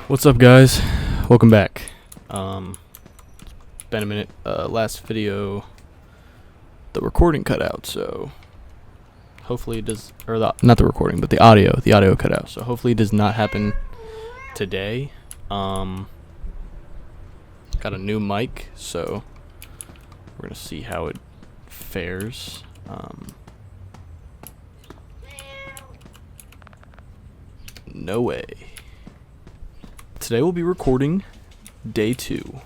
What's up, guys? Welcome back. It's been a minute. Last video, the recording cut out, so hopefully it does, or not the recording, but the audio cut out. So hopefully it does not happen today. Got a new mic, so we're gonna see how it fares. No way. Today we'll be recording day 2.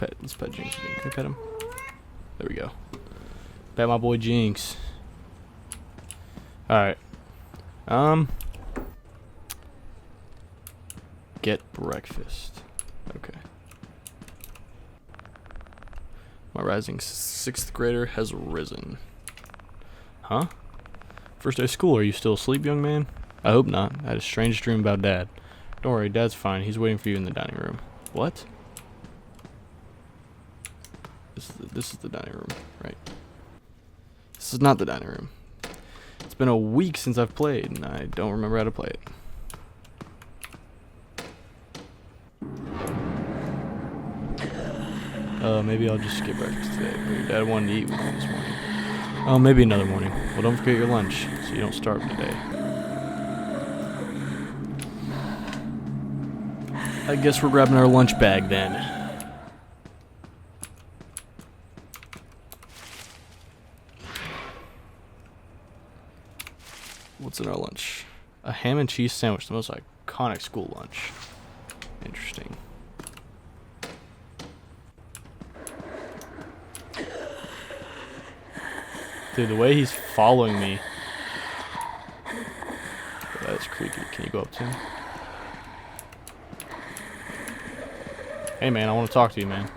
Let's pet Jinx again. Can I pet him? There we go. Pet my boy Jinx. Alright. Get breakfast. Okay. My rising 6th grader has risen. Huh? First day of school. Are you still asleep, young man? I hope not. I had a strange dream about Dad. Don't worry, Dad's fine. He's waiting for you in the dining room. What? This is the dining room, right? This is not the dining room. It's been a week since I've played, and I don't remember how to play it. Maybe I'll just skip breakfast today. But your dad wanted to eat with me this morning. Oh, maybe another morning. Well, don't forget your lunch, so you don't starve today. I guess we're grabbing our lunch bag then. What's in our lunch? A ham and cheese sandwich, the most iconic school lunch. Interesting. Dude, the way he's following me. That is creepy. Can you go up to him? Hey man, I want to talk to you, man.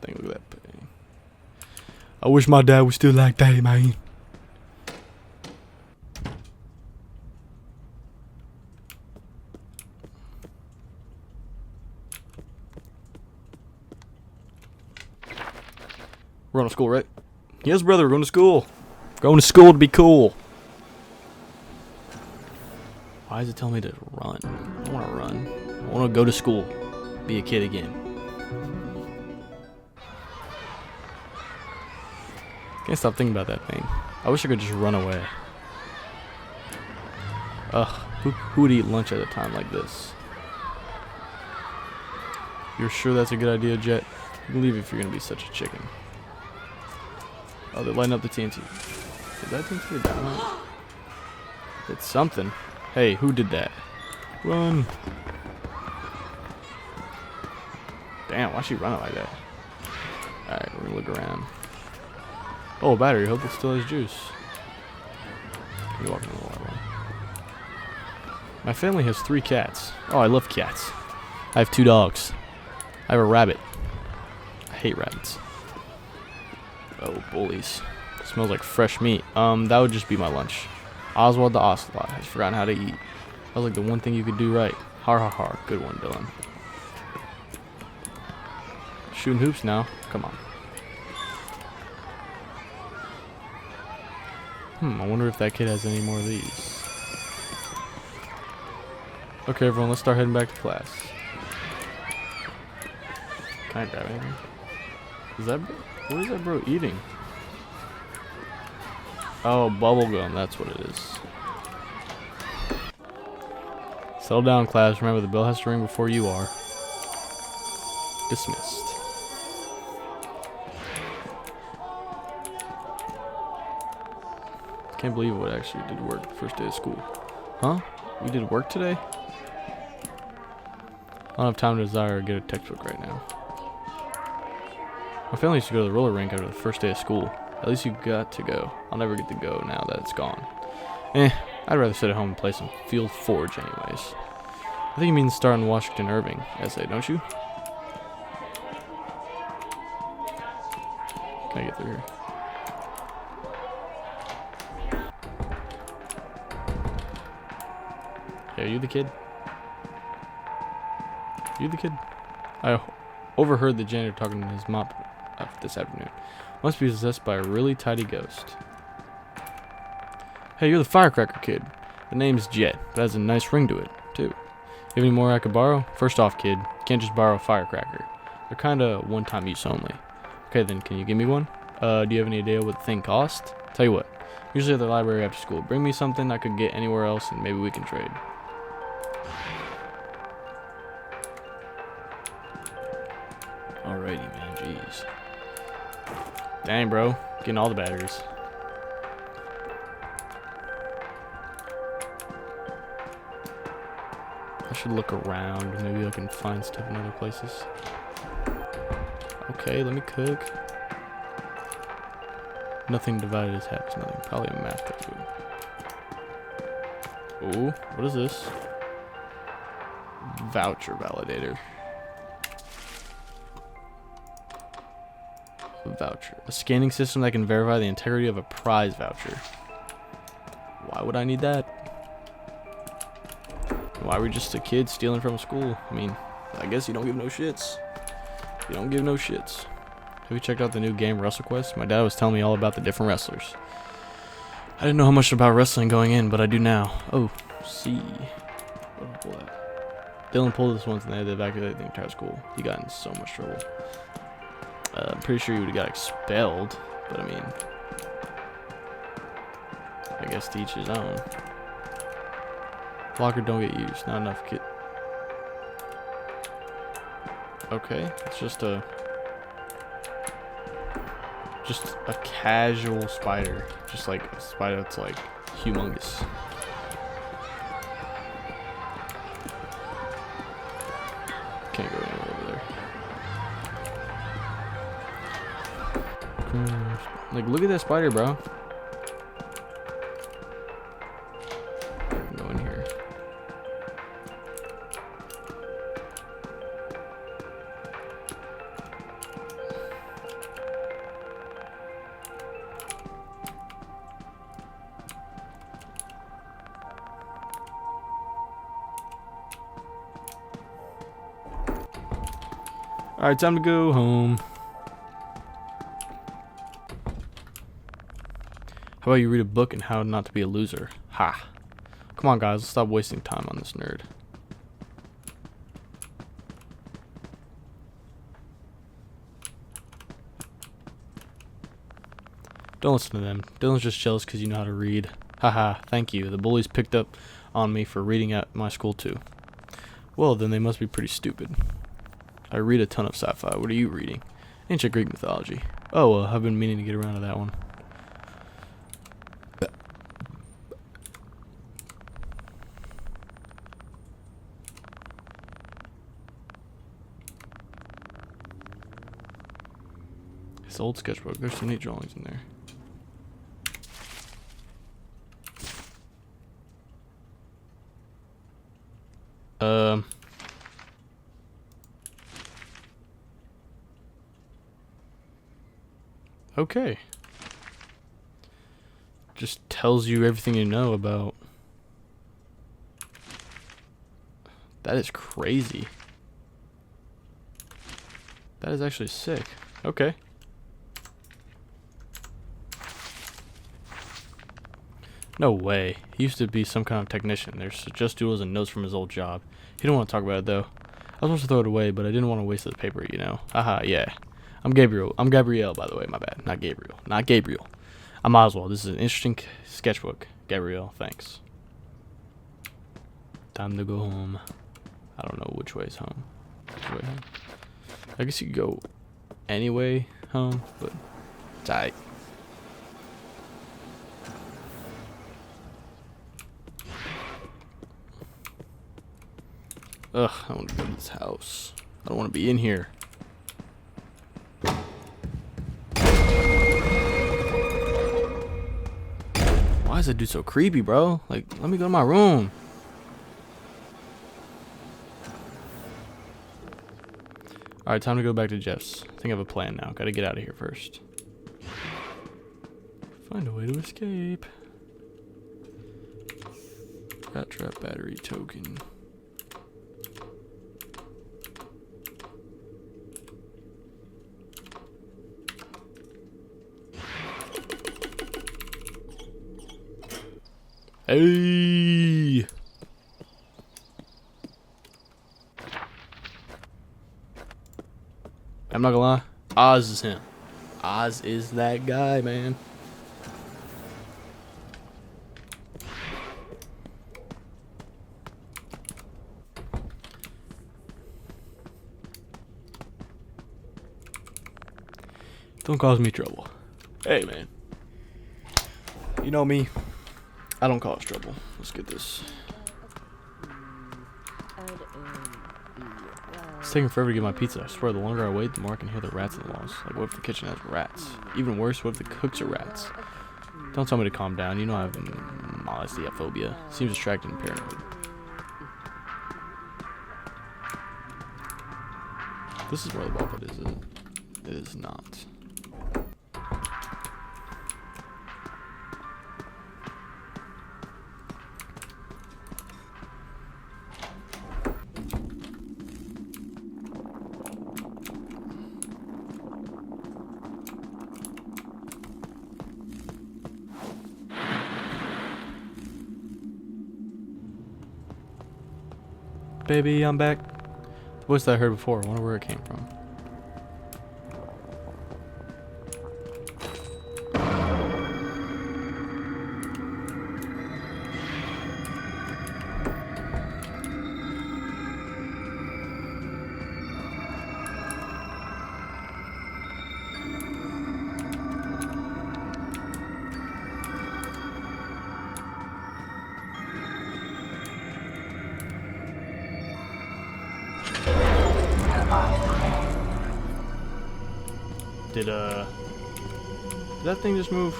Look at that. I wish my dad was still like that, man. We're going to school, right? Yes, brother, we're going to school. Going to school to be cool. Why is it telling me to run? I don't want to run. I want to go to school. Be a kid again. Can't stop thinking about that thing. I wish I could just run away. Ugh. Who would eat lunch at a time like this? You're sure that's a good idea, Jet? You can leave if you're going to be such a chicken. Oh, they're lighting up the TNT. Is that TNT down? It's something. Hey, who did that? Run! Damn, why's she running like that? Alright, we're gonna look around. Oh, battery. Hope it still has juice. Can you walk in the water? My family has 3 cats. Oh, I love cats. I have 2 dogs. I have a rabbit. I hate rabbits. Oh, bullies. Smells like fresh meat. That would just be my lunch. Oswald the Ocelot has forgotten how to eat. That was like the one thing you could do right. Har har har. Good one, Dylan. Shooting hoops now. Come on. I wonder if that kid has any more of these. Okay, everyone, let's start heading back to class. Can I grab anything? What is that bro eating? Oh, bubblegum, that's what it is. Settle down, class. Remember, the bell has to ring before you are. Dismissed. Can't believe it actually did work the first day of school. Huh? We did work today? I don't have time to desire or get a textbook right now. My family used to go to the roller rink after the first day of school. At least you got to go. I'll never get to go now that it's gone. I'd rather sit at home and play some Field Forge anyways. I think you mean start in Washington Irving essay, don't you? Can I get through here? Hey, are you the kid? You the kid? I overheard the janitor talking to his mop this afternoon. Must be possessed by a really tidy ghost. Hey, you're the firecracker kid. The name's Jet, but has a nice ring to it, too. You have any more I could borrow? First off, kid, you can't just borrow a firecracker. They're kinda one-time use only. Okay then, can you give me one? Do you have any idea what the thing cost? Tell you what, usually at the library after school. Bring me something I could get anywhere else and maybe we can trade. Alrighty, man, jeez. Dang, bro, getting all the batteries. I should look around. Maybe I can find stuff in other places. Okay, let me cook. Nothing divided is half is nothing. Probably a math textbook. Ooh, what is this? Voucher validator. A voucher. A scanning system that can verify the integrity of a prize voucher. Why would I need that? Why are we just a kid stealing from school? I mean, I guess you don't give no shits. You don't give no shits. Have you checked out the new game WrestleQuest? My dad was telling me all about the different wrestlers. I didn't know how much about wrestling going in, but I do now. Oh, see. What did I pull that? Dylan pulled this once and they had to evacuate the entire school. He got in so much trouble. I'm pretty sure he would have got expelled, but I mean, I guess to each his own. Locker don't get used. Not enough kid. Okay, it's just a casual spider. Just like a spider that's like humongous. Can't go anywhere over there. Like, look at that spider, bro. Go in here. Alright, time to go home. How about you read a book on how not to be a loser? Ha. Come on, guys, let's stop wasting time on this nerd. Don't listen to them. Dylan's just jealous because you know how to read. Haha, thank you. The bullies picked up on me for reading at my school too. Well, then they must be pretty stupid. I read a ton of sci-fi. What are you reading? Ancient Greek mythology. Oh, I've been meaning to get around to that one. This old sketchbook. There's some neat drawings in there. Okay. Just tells you everything you know about. That is crazy. That is actually sick. Okay. No way. He used to be some kind of technician. There's just doodles and notes from his old job. He didn't want to talk about it though. I was supposed to throw it away, but I didn't want to waste the paper, you know. Haha, yeah. I'm Gabriel. I'm Gabrielle, by the way. My bad. Not Gabriel. Not Gabriel. I'm Oswald. This is an interesting sketchbook. Gabrielle, thanks. Time to go home. I don't know which way is home. Which way home? I guess you could go any way home, but it's alright. Ugh, I want to go to this house. I don't want to be in here. Why is that dude so creepy, bro? Like, let me go to my room. Alright, time to go back to Jeff's. I think I have a plan now. Gotta get out of here first. Find a way to escape. Rat trap battery token. Hey. I'm not gonna lie. Oz is him. Oz is that guy, man. Don't cause me trouble. Hey, man. You know me. I don't cause trouble. Let's get this. It's taking forever to get my pizza. I swear, the longer I wait, the more I can hear the rats in the walls. Like, what if the kitchen has rats? Even worse, what if the cooks are rats? Don't tell me to calm down. You know I have molestia. Seems distracting and paranoid. This is where the ball pit is, it? It is not. Baby, I'm back. The voice that I heard before, I wonder where it came from. Did that thing just move?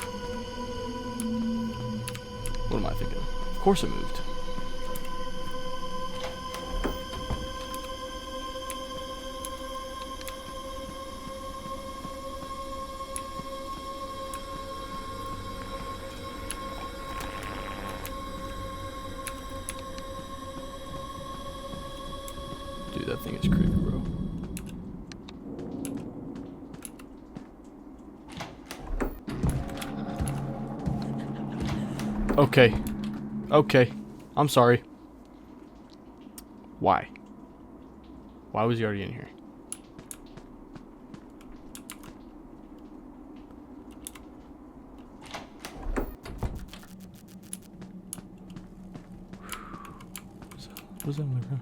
What am I thinking? Of course it moved. Dude, that thing is creepy, bro. Okay. Okay. I'm sorry. Why? Why was he already in here? What was that on the ground?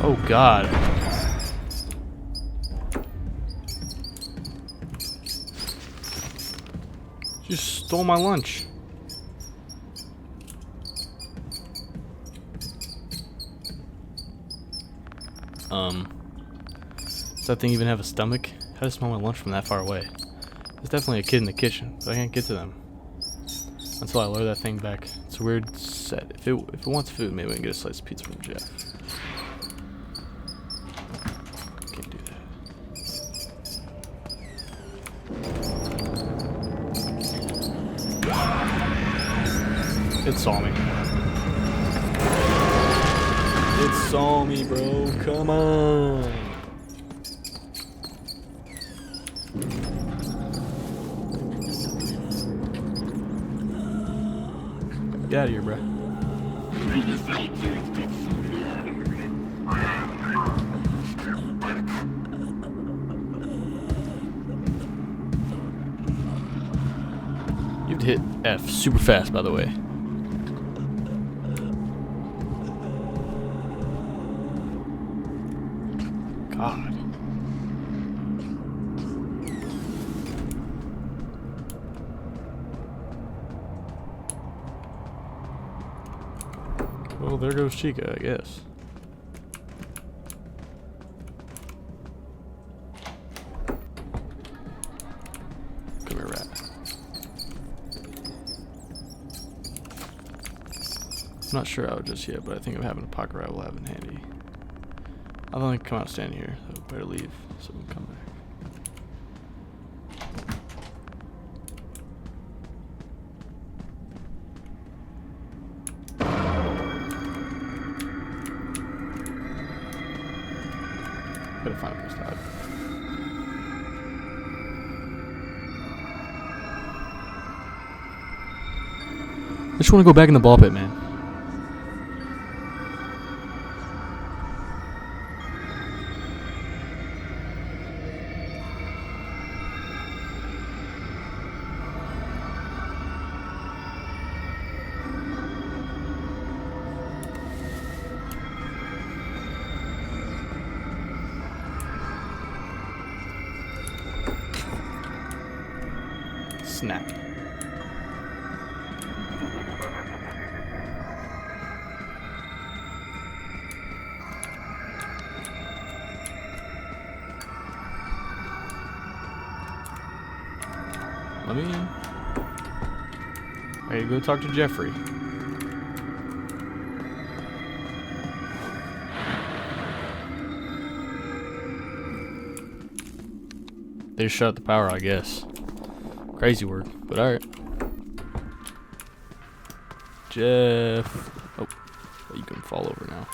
Oh God. You just stole my lunch. Does that thing even have a stomach? How does it smell my lunch from that far away? There's definitely a kid in the kitchen, but I can't get to them until I lure that thing back. It's a weird set. If it wants food, maybe we can get a slice of pizza from Jeff. Can't do that. It saw me. It saw me, bro. Come on. Get out of here, bro. You'd hit F super fast, by the way. God. Well, there goes Chica, I guess. Come here, rat. I'm not sure out just yet, but I think having a pocket rat will have in handy. I don't think come out standing here, so better leave so we can come back. Better find a place to hide. I just want to go back in the ball pit, man. Snap. Let me in. Ready to go talk to Jeffrey. They just shut out the power, I guess. Crazy work, but alright. Jeff. Oh, you can fall over now.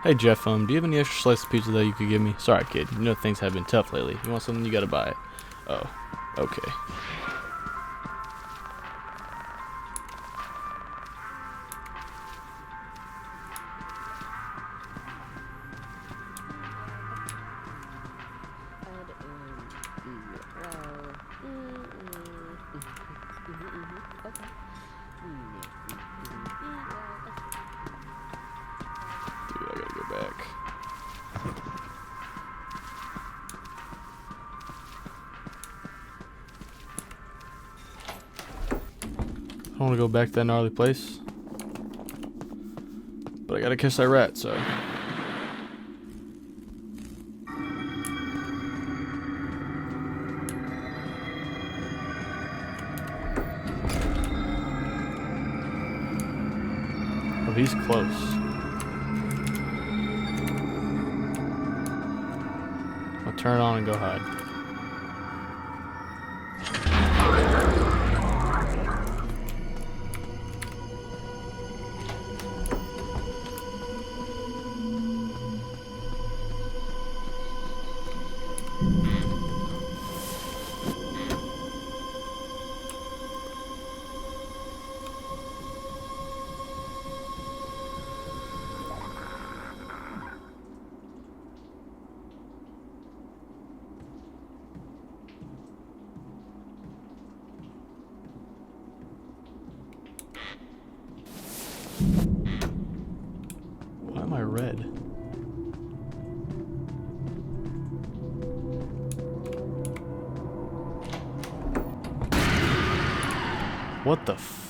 Hey Jeff, do you have any extra slice of pizza that you could give me? Sorry kid, you know things have been tough lately. You want something, you gotta buy it. Oh, okay. Dude, I gotta go back. I don't want to go back to that gnarly place, but I gotta catch that rat, so. Oh, he's close. I'll turn it on and go hide. Why am I red? What the f...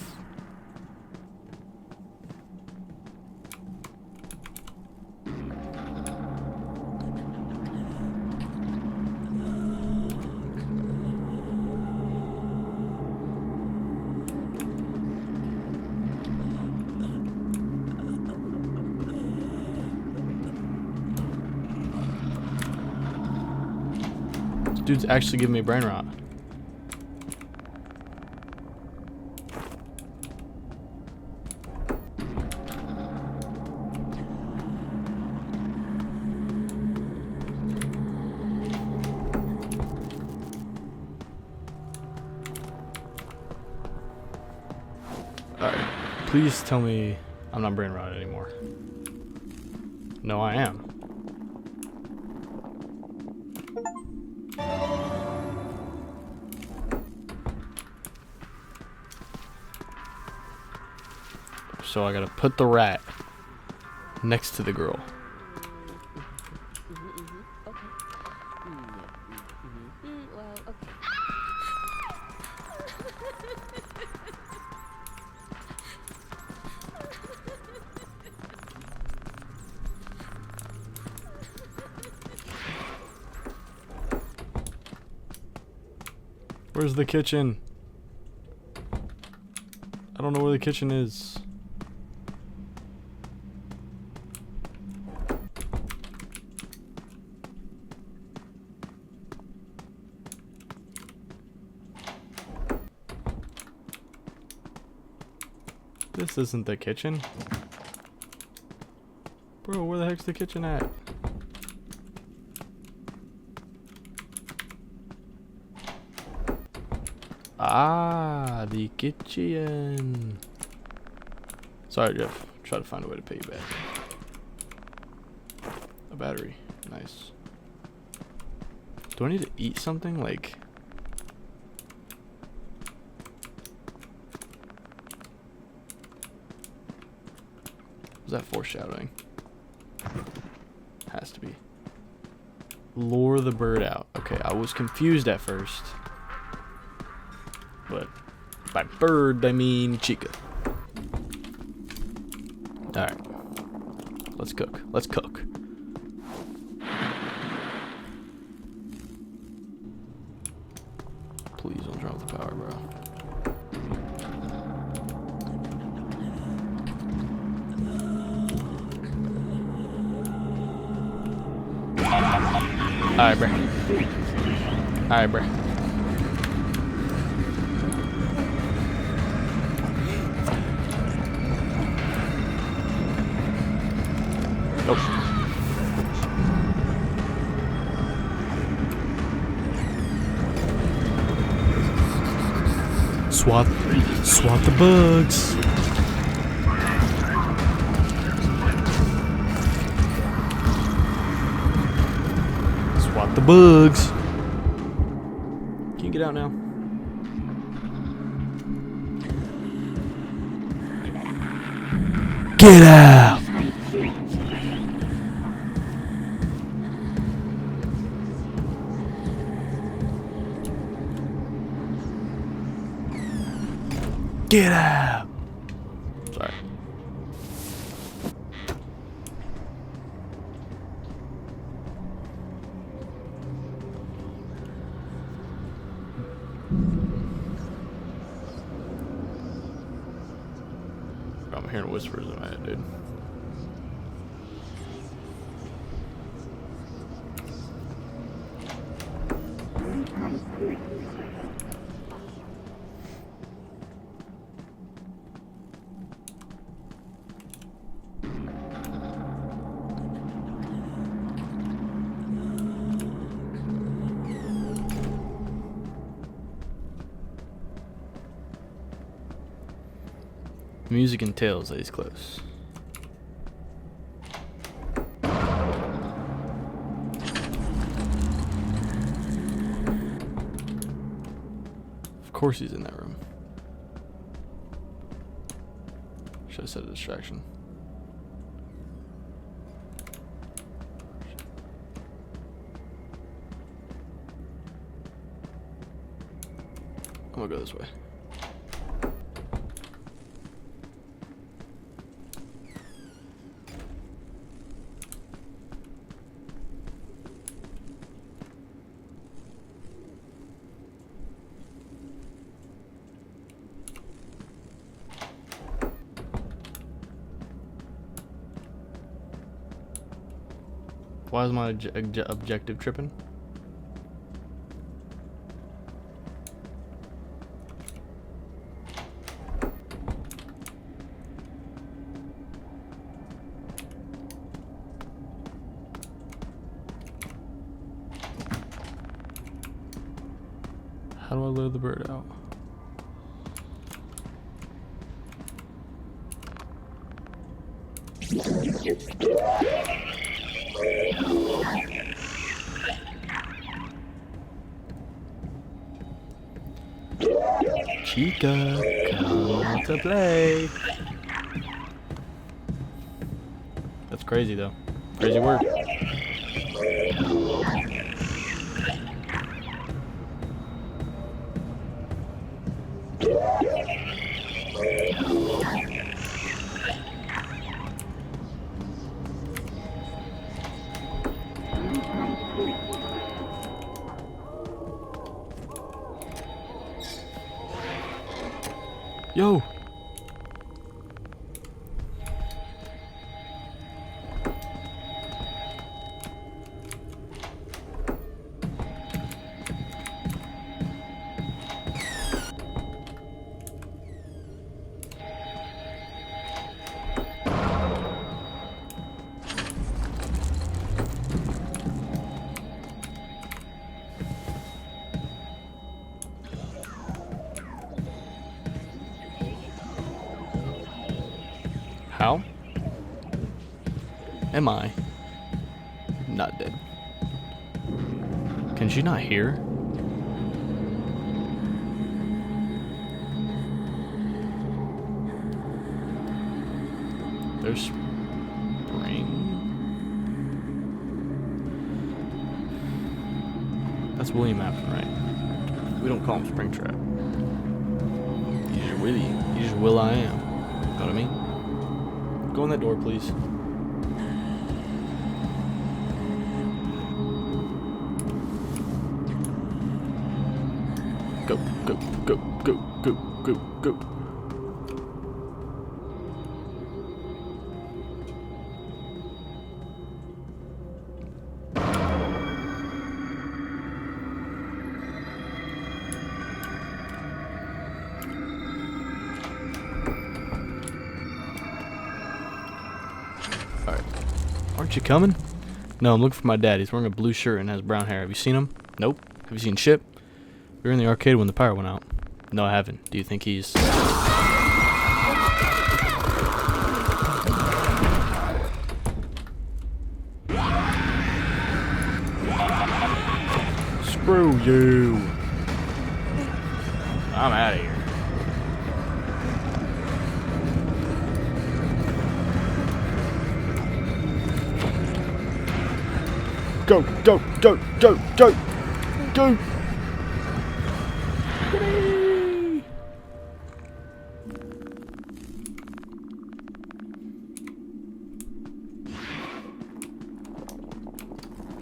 Dude's actually giving me brain rot. Alright, please tell me I'm not brain rotted anymore. No, I am. So I gotta put the rat next to the girl. Where's the kitchen? I don't know where the kitchen is. This isn't the kitchen. Bro, where the heck's the kitchen at? Ah, the kitchen. Sorry, Jeff. Try to find a way to pay you back. A battery. Nice. Do I need to eat something? Like... Was that foreshadowing? Has to be. Lure the bird out. Okay, I was confused at first. But by bird, I mean chica. Alright. Let's cook. Let's cook. Please don't turn off the power, bro. Alright, bro. Alright, bro. Oh. Swat the bugs. The bugs. Can you get out now? Get out! Get out! Sorry. I'm hearing whispers in my head, dude. Music and tales that he's close. Of course he's in that room. Should I set a distraction? I'm gonna go this way. Why is my objective tripping? How do I lure the bird out? Chica, come to play. That's crazy though. Crazy word. Yo. How am I not dead? Can she not hear? There's spring. That's William Afton, right? We don't call him Springtrap. He's just Willie. He's just Will I Am. Know what I mean? Go in that door, please. Go, go, go, go, go, go, go. Alright. Aren't you coming? No, I'm looking for my dad. He's wearing a blue shirt and has brown hair. Have you seen him? Nope. Have you seen Chip? We were in the arcade when the power went out. No, I haven't. Do you think he's... Screw you. I'm out of here. Go, go, go, go, go, go.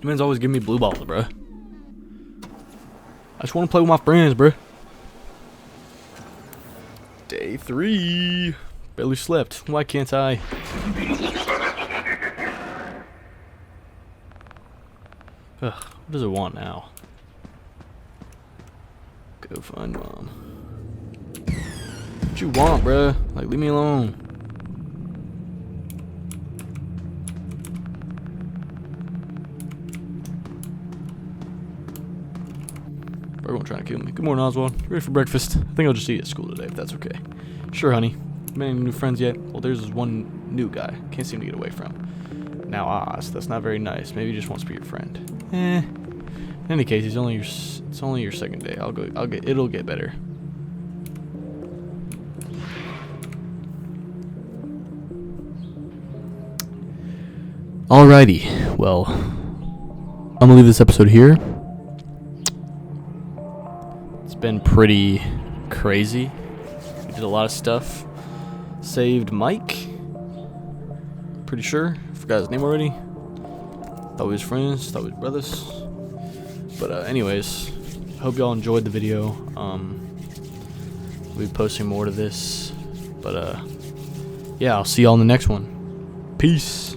You man's always giving me blue balls, bruh. I just want to play with my friends, bruh. Day 3. Barely slept. Why can't I? Ugh, what does it want now? Go find mom. What you want, bruh? Like, leave me alone. Everyone trying to kill me. Good morning, Oswald. You ready for breakfast? I think I'll just eat at school today, if that's okay. Sure, honey. Many new friends yet? Well, there's this one new guy. Can't seem to get away from. Now, Oz, that's not very nice. Maybe he just wants to be your friend. In any case, it's only your second day. It'll get better. Alrighty. Well, I'm gonna leave this episode here. It's been pretty crazy. We did a lot of stuff. Saved Mike. Pretty sure. Forgot his name already. Thought we was friends. Thought we was brothers. But anyways, hope y'all enjoyed the video. We'll be posting more to this. But yeah, I'll see y'all in the next one. Peace.